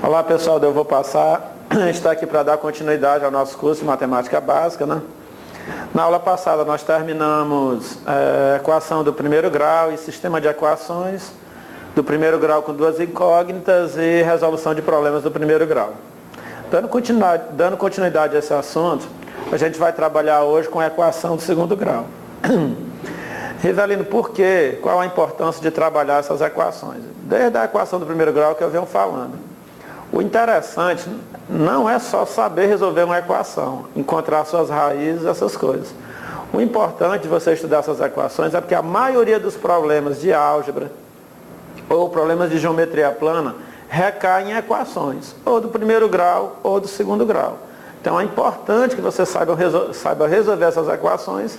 Olá pessoal, eu vou passar, a gente está aqui para dar continuidade ao nosso curso de matemática básica, né? Na aula passada nós terminamos equação do primeiro grau e sistema de equações do primeiro grau com duas incógnitas e resolução de problemas do primeiro grau. Dando continuidade a esse assunto, a gente vai trabalhar hoje com a equação do segundo grau. Rivelino, por quê? Qual a importância de trabalhar essas equações? Desde a equação do primeiro grau que eu venho falando. O interessante não é só saber resolver uma equação, encontrar suas raízes, essas coisas. O importante de você estudar essas equações é porque a maioria dos problemas de álgebra ou problemas de geometria plana recaem em equações, ou do primeiro grau ou do segundo grau. Então é importante que você saiba resolver essas equações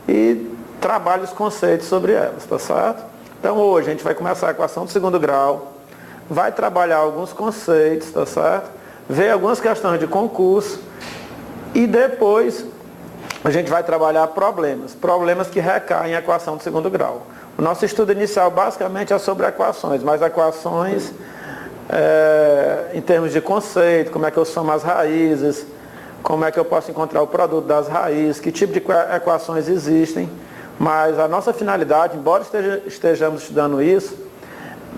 e trabalhe os conceitos sobre elas, tá certo? Então hoje a gente vai começar a equação do segundo grau, vai trabalhar alguns conceitos, tá certo? Ver algumas questões de concurso e depois a gente vai trabalhar problemas que recaem em equação do segundo grau. O nosso estudo inicial basicamente é sobre equações, mas equações em termos de conceito, como é que eu somo as raízes, como é que eu posso encontrar o produto das raízes, que tipo de equações existem, mas a nossa finalidade, embora estejamos estudando isso,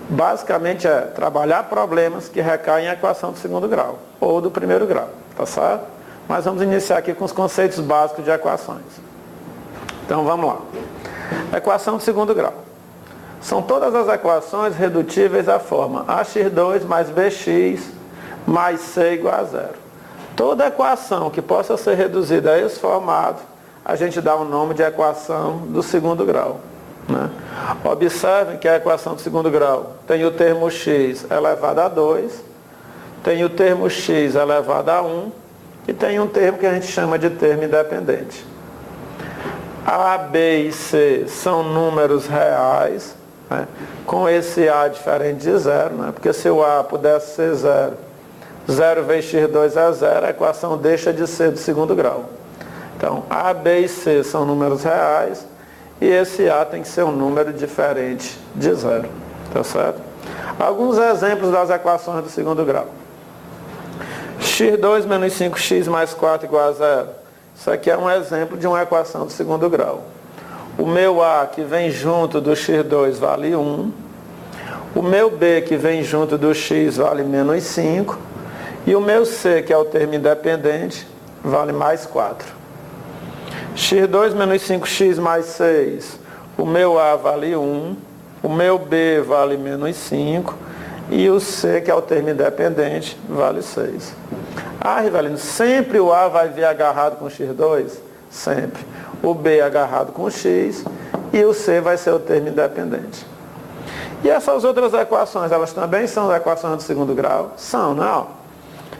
basicamente é trabalhar problemas que recaem em equação do segundo grau ou do primeiro grau, tá certo? Mas vamos iniciar aqui com os conceitos básicos de equações. Então vamos lá. Equação do segundo grau. São todas as equações redutíveis à forma ax2 mais bx mais c igual a zero. Toda equação que possa ser reduzida a esse formato, a gente dá o nome de equação do segundo grau. Né? Observem que a equação do segundo grau tem o termo x elevado a 2, tem o termo x elevado a 1 e tem um termo que a gente chama de termo independente. A, B e C são números reais, né? Com esse A diferente de zero, né? Porque se o A pudesse ser zero, 0 vezes x2 é zero, a equação deixa de ser do segundo grau. Então, A, B e C são números reais, e esse A tem que ser um número diferente de zero, tá certo? Alguns exemplos das equações do segundo grau. x2 menos 5x mais 4 igual a zero. Isso aqui é um exemplo de uma equação do segundo grau. O meu A que vem junto do x2 vale 1. O meu B que vem junto do x vale menos 5. E o meu C, que é o termo independente, vale mais 4. x2 menos 5x mais 6, o meu A vale 1, o meu B vale menos 5 e o C, que é o termo independente, vale 6. Ah, Rivelino, sempre o A vai vir agarrado com x2? Sempre. O B agarrado com x e o C vai ser o termo independente. E essas outras equações, elas também são equações do segundo grau? São, não?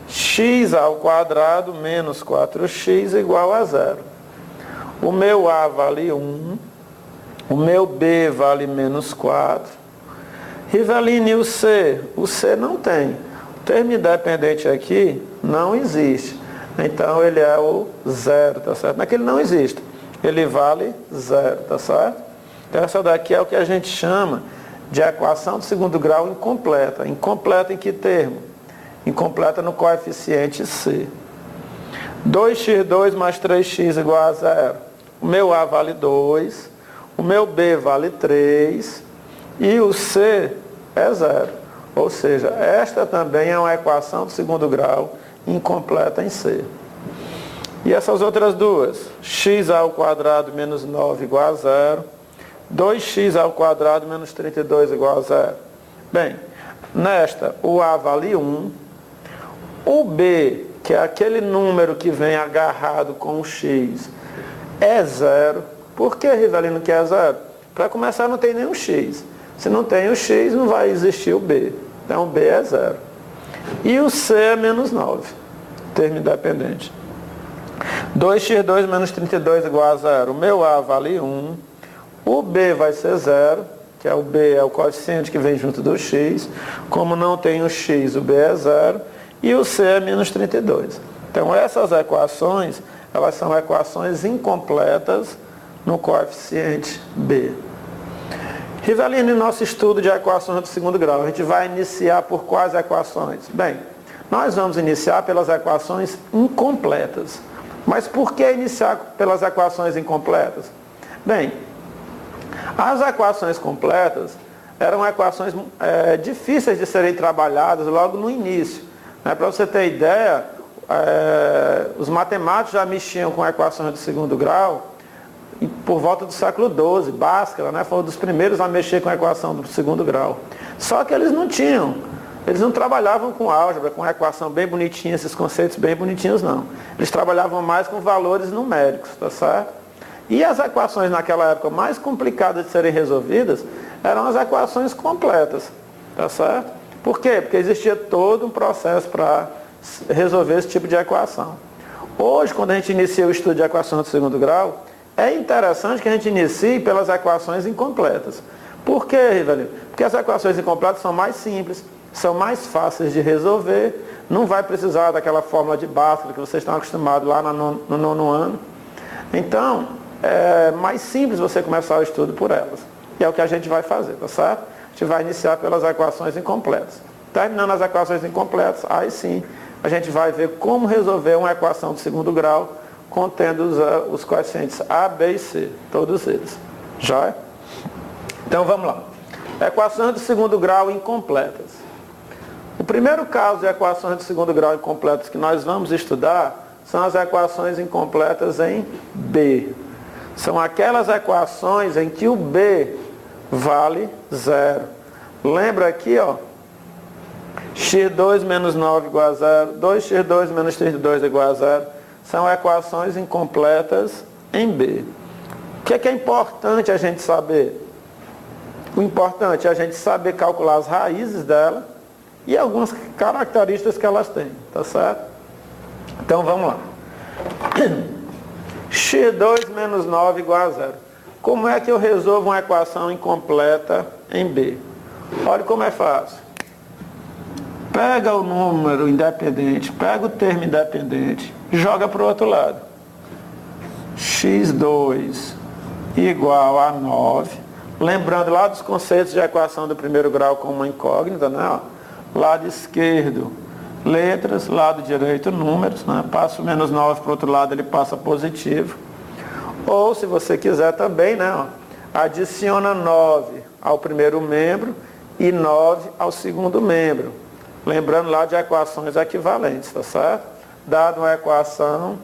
X ao quadrado menos 4x igual a zero. O meu A vale 1, o meu B vale menos 4. Rivelino, e o C? O C não tem. O termo independente aqui não existe. Então ele é o zero, tá certo? Não é que ele não existe. Ele vale zero, tá certo? Então essa daqui é o que a gente chama de equação do segundo grau incompleta. Incompleta em que termo? Incompleta no coeficiente C. 2x2 mais 3x igual a zero. O meu A vale 2, o meu B vale 3 e o C é zero. Ou seja, esta também é uma equação do segundo grau incompleta em C. E essas outras duas, x ao quadrado menos 9 igual a zero, 2x ao quadrado menos 32 igual a zero. Bem, nesta o A vale 1, o B, que é aquele número que vem agarrado com o x, é zero. Por que, Rivelino, que é zero? Para começar, não tem nenhum x. Se não tem o x, não vai existir o B. Então, o B é zero. E o C é menos 9, termo independente. 2x2 menos 32 igual a zero. O meu A vale 1. O B vai ser zero, que é o B é o coeficiente que vem junto do x. Como não tem o x, o B é zero. E o C é menos 32. Então, essas equações, elas são equações incompletas no coeficiente B. Rivelino, em nosso estudo de equações do segundo grau, a gente vai iniciar por quais equações? Bem, nós vamos iniciar pelas equações incompletas. Mas por que iniciar pelas equações incompletas? Bem, as equações completas eram equações difíceis de serem trabalhadas logo no início. Para você ter ideia, os matemáticos já mexiam com equações do segundo grau por volta do século XII. Bhaskara, foi um dos primeiros a mexer com a equação do segundo grau. Só que eles não trabalhavam com álgebra, com equação bem bonitinha, esses conceitos bem bonitinhos não. Eles trabalhavam mais com valores numéricos, tá certo? E as equações naquela época mais complicadas de serem resolvidas eram as equações completas, tá certo? Por quê? Porque existia todo um processo para resolver esse tipo de equação. Hoje, quando a gente inicia o estudo de equações do segundo grau, é interessante que a gente inicie pelas equações incompletas. Por quê, Rivelino? Porque as equações incompletas são mais simples, são mais fáceis de resolver, não vai precisar daquela fórmula de Bhaskara que vocês estão acostumados lá no nono ano. Então, é mais simples você começar o estudo por elas. E é o que a gente vai fazer, tá certo? A gente vai iniciar pelas equações incompletas. Terminando as equações incompletas, aí sim, a gente vai ver como resolver uma equação de segundo grau contendo os coeficientes A, B e C, todos eles. Já é? Então vamos lá. Equações de segundo grau incompletas. O primeiro caso de equações de segundo grau incompletas que nós vamos estudar são as equações incompletas em B. São aquelas equações em que o B vale zero. Lembra aqui, ó, x2 menos 9 igual a zero, 2x2 menos 32 igual a zero. São equações incompletas em B. O que é importante a gente saber? O importante é a gente saber calcular as raízes dela e algumas características que elas têm, tá certo? Então vamos lá. x2 menos 9 igual a zero. Como é que eu resolvo uma equação incompleta em B? Olha como é fácil. Pega o número independente, pega o termo independente, joga para o outro lado. x2 igual a 9. Lembrando lá dos conceitos de equação do primeiro grau com uma incógnita, né? Lado esquerdo, letras, lado direito, números, né? Passa o menos 9 para o outro lado, ele passa positivo. Ou, se você quiser também, né? Adiciona 9 ao primeiro membro e 9 ao segundo membro. Lembrando lá de equações equivalentes, tá certo? Dado uma equação,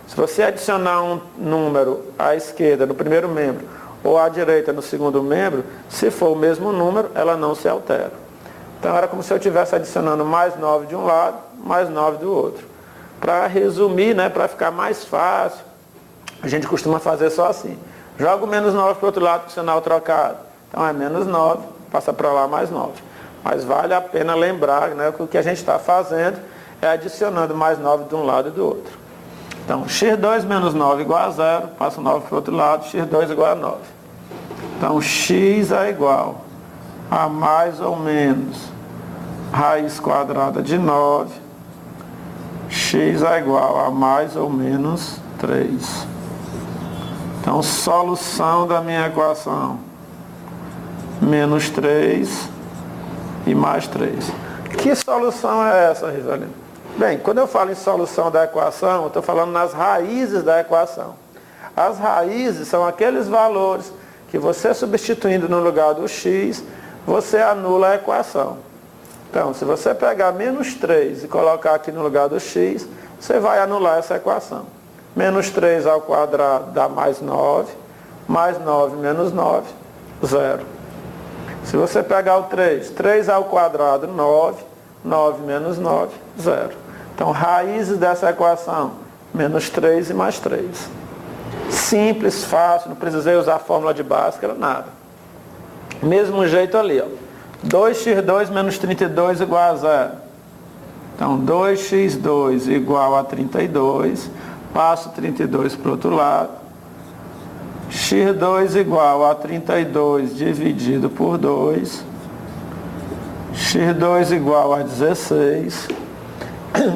se você adicionar um número à esquerda no primeiro membro ou à direita no segundo membro, se for o mesmo número, ela não se altera. Então era como se eu estivesse adicionando mais 9 de um lado, mais 9 do outro. Para resumir, né, para ficar mais fácil, a gente costuma fazer só assim. Joga o menos 9 para o outro lado com o sinal trocado. Então é menos 9, passa para lá mais 9. Mas vale a pena lembrar, né, que o que a gente está fazendo é adicionando mais 9 de um lado e do outro. Então, x2 menos 9 igual a zero, passa 9 para o outro lado, x2 igual a 9. Então, x é igual a mais ou menos raiz quadrada de 9, x é igual a mais ou menos 3. Então, solução da minha equação, menos 3 e mais 3. Que solução é essa, Rivelino? Bem, quando eu falo em solução da equação, eu estou falando nas raízes da equação. As raízes são aqueles valores que você substituindo no lugar do x, você anula a equação. Então, se você pegar menos 3 e colocar aqui no lugar do x, você vai anular essa equação. Menos 3 ao quadrado dá mais 9 menos 9, 0. Se você pegar o 3 ao quadrado, 9 menos 9, 0. Então, raízes dessa equação, menos 3 e mais 3. Simples, fácil, não precisei usar a fórmula de Bhaskara, nada. Mesmo jeito ali, ó. 2x2 menos 32 igual a 0. Então, 2x2 igual a 32. Passo 32 para o outro lado. x2 igual a 32 dividido por 2. x2 igual a 16.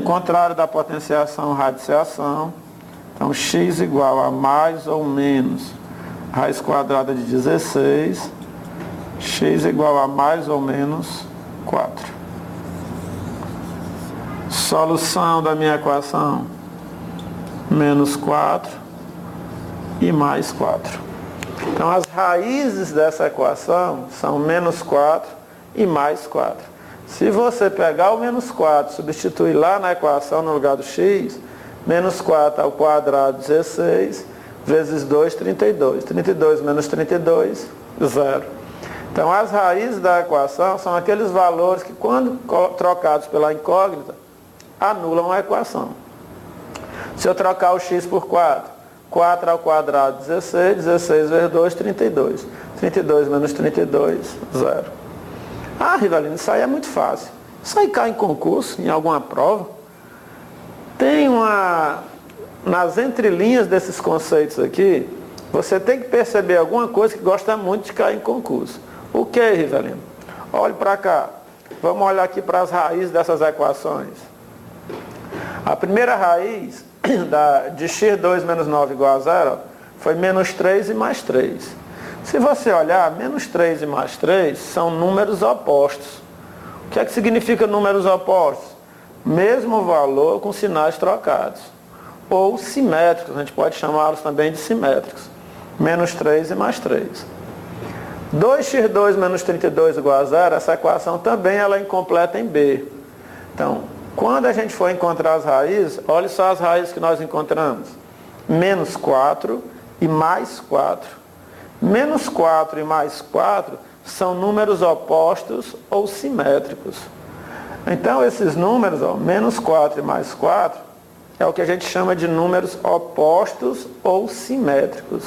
Contrário da potenciação, radiciação. Então, x igual a mais ou menos raiz quadrada de 16. x igual a mais ou menos 4. Solução da minha equação, menos 4 e mais 4. Então, as raízes dessa equação são menos 4 e mais 4. Se você pegar o menos 4 e substituir lá na equação no lugar do x, menos 4 ao quadrado, 16, vezes 2, 32. 32 menos 32, 0. Então, as raízes da equação são aqueles valores que, quando trocados pela incógnita, anulam a equação. Se eu trocar o x por 4, 4 ao quadrado, 16, 16 vezes 2, 32. 32 menos 32, 0. Ah, Rivelino, isso aí é muito fácil. Isso aí cai em concurso, em alguma prova. Tem nas entrelinhas desses conceitos aqui, você tem que perceber alguma coisa que gosta muito de cair em concurso. O que, Rivelino? Olhe para cá. Vamos olhar aqui para as raízes dessas equações. A primeira raiz de x2 menos 9 igual a 0 foi menos 3 e mais 3. Se você olhar, menos 3 e mais 3 são números opostos. O que é que significa números opostos? Mesmo valor com sinais trocados. Ou simétricos, a gente pode chamá-los também de simétricos. Menos 3 e mais 3. 2x2 menos 32 igual a 0, essa equação também ela é incompleta em B. Então, quando a gente for encontrar as raízes, olha só as raízes que nós encontramos. Menos 4 e mais 4. Menos 4 e mais 4 são números opostos ou simétricos. Então, esses números, menos 4 e mais 4, é o que a gente chama de números opostos ou simétricos.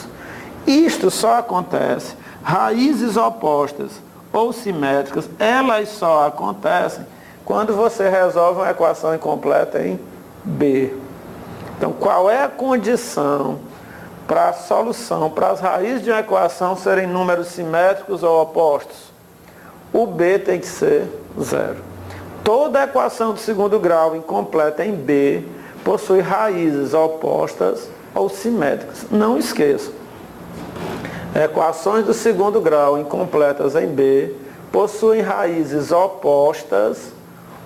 Isto só acontece, raízes opostas ou simétricas, elas só acontecem quando você resolve uma equação incompleta em B. Então, qual é a condição para a solução, para as raízes de uma equação serem números simétricos ou opostos? O B tem que ser 0. Toda equação de segundo grau incompleta em B possui raízes opostas ou simétricas. Não esqueça. Equações do segundo grau incompletas em B possuem raízes opostas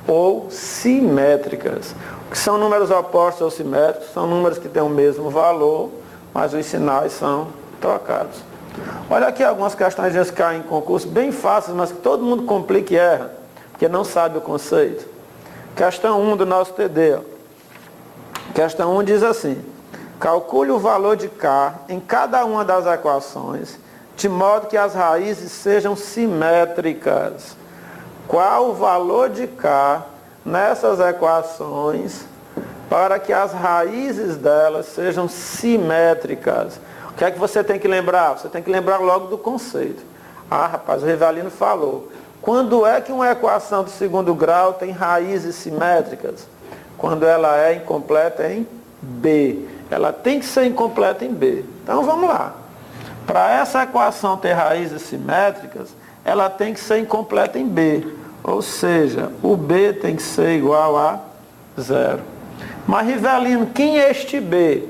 ou simétricas. O que são números opostos ou simétricos? São números que têm o mesmo valor, mas os sinais são trocados. Olha aqui algumas questões que caem em concurso, bem fáceis, mas que todo mundo complica e erra, porque não sabe o conceito. Questão 1 do nosso TD. Ó. Questão 1 diz assim: calcule o valor de K em cada uma das equações, de modo que as raízes sejam simétricas. Qual o valor de K nessas equações para que as raízes delas sejam simétricas? O que é que você tem que lembrar? Você tem que lembrar logo do conceito. Ah, rapaz, o Rivelino falou. Quando é que uma equação de segundo grau tem raízes simétricas? Quando ela é incompleta em B. Ela tem que ser incompleta em B. Então vamos lá. Para essa equação ter raízes simétricas, ela tem que ser incompleta em B. Ou seja, o B tem que ser igual a 0. Mas, Rivelino, quem é este B?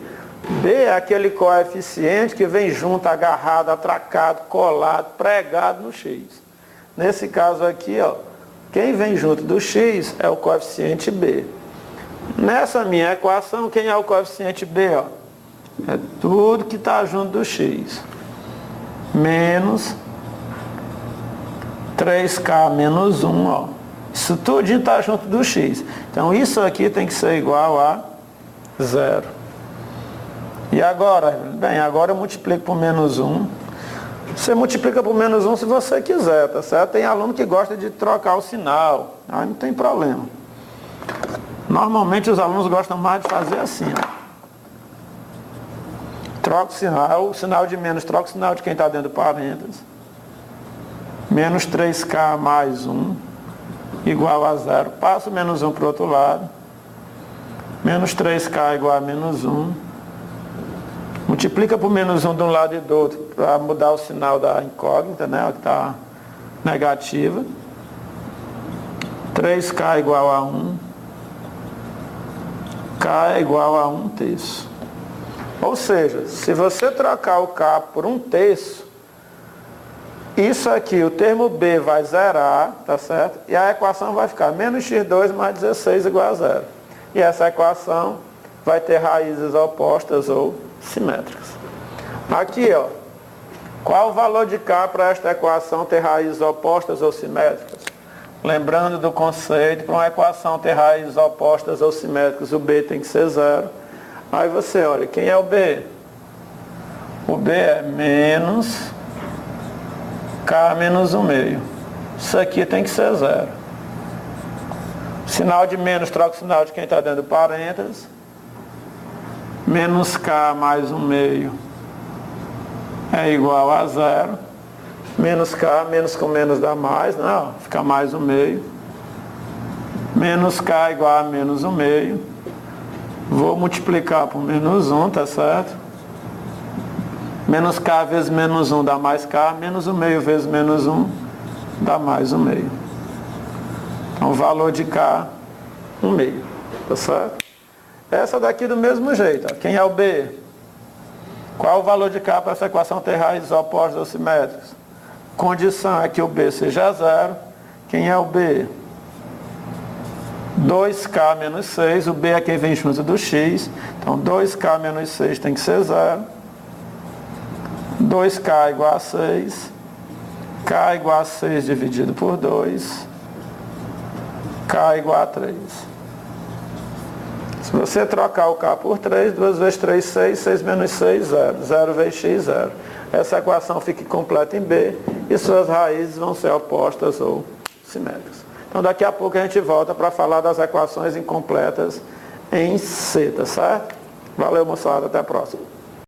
B é aquele coeficiente que vem junto, agarrado, atracado, colado, pregado no X. Nesse caso aqui, ó, quem vem junto do X é o coeficiente B. Nessa minha equação, quem é o coeficiente B? Ó? É tudo que está junto do X. Menos 3K menos 1. Ó. Isso tudo está junto do X. Então, isso aqui tem que ser igual a 0. E agora? Bem, agora eu multiplico por menos 1. Você multiplica por menos 1 se você quiser, tá certo? Tem aluno que gosta de trocar o sinal. Aí não tem problema. Normalmente os alunos gostam mais de fazer assim, ó. Troca o sinal de menos, troca o sinal de quem está dentro do parênteses. Menos 3K mais 1, igual a 0. Passa o menos 1 para o outro lado. Menos 3K igual a menos 1. Multiplica por menos 1 de um lado e do outro, para mudar o sinal da incógnita, né, que está negativa. 3K igual a 1. K é igual a 1/3. Ou seja, se você trocar o K por 1/3, isso aqui, o termo B vai zerar, tá certo? E a equação vai ficar menos x2 mais 16 igual a zero. E essa equação vai ter raízes opostas ou simétricas. Aqui, ó, qual o valor de K para esta equação ter raízes opostas ou simétricas? Lembrando do conceito, para uma equação ter raízes opostas ou simétricas, o B tem que ser zero. Aí você olha, quem é o B? O B é menos K menos 1 meio. Isso aqui tem que ser zero. Sinal de menos troca o sinal de quem está dentro do parênteses. Menos K mais 1 meio é igual a zero. Menos K, menos com menos dá mais, não, fica mais 1 meio. Menos K igual a menos 1 meio. Vou multiplicar por menos 1, tá certo? Menos K vezes menos 1 dá mais K, menos 1 meio vezes menos 1 dá mais 1 meio. Então o valor de K, 1 meio, tá certo? Essa daqui do mesmo jeito, ó. Quem é o B? Qual o valor de K para essa equação ter raízes opostas ou simétricas? Condição é que o B seja zero. Quem é o B? 2K menos 6, o B é quem vem junto do X, então 2K menos 6 tem que ser zero. 2K igual a 6, K igual a 6 dividido por 2, K igual a 3. Se você trocar o K por 3, 2 vezes 3, 6, 6 menos 6, 0. 0 vezes X, 0. Essa equação fica completa em B e suas raízes vão ser opostas ou simétricas. Então daqui a pouco a gente volta para falar das equações incompletas em C, tá certo? Valeu, moçada, até a próxima.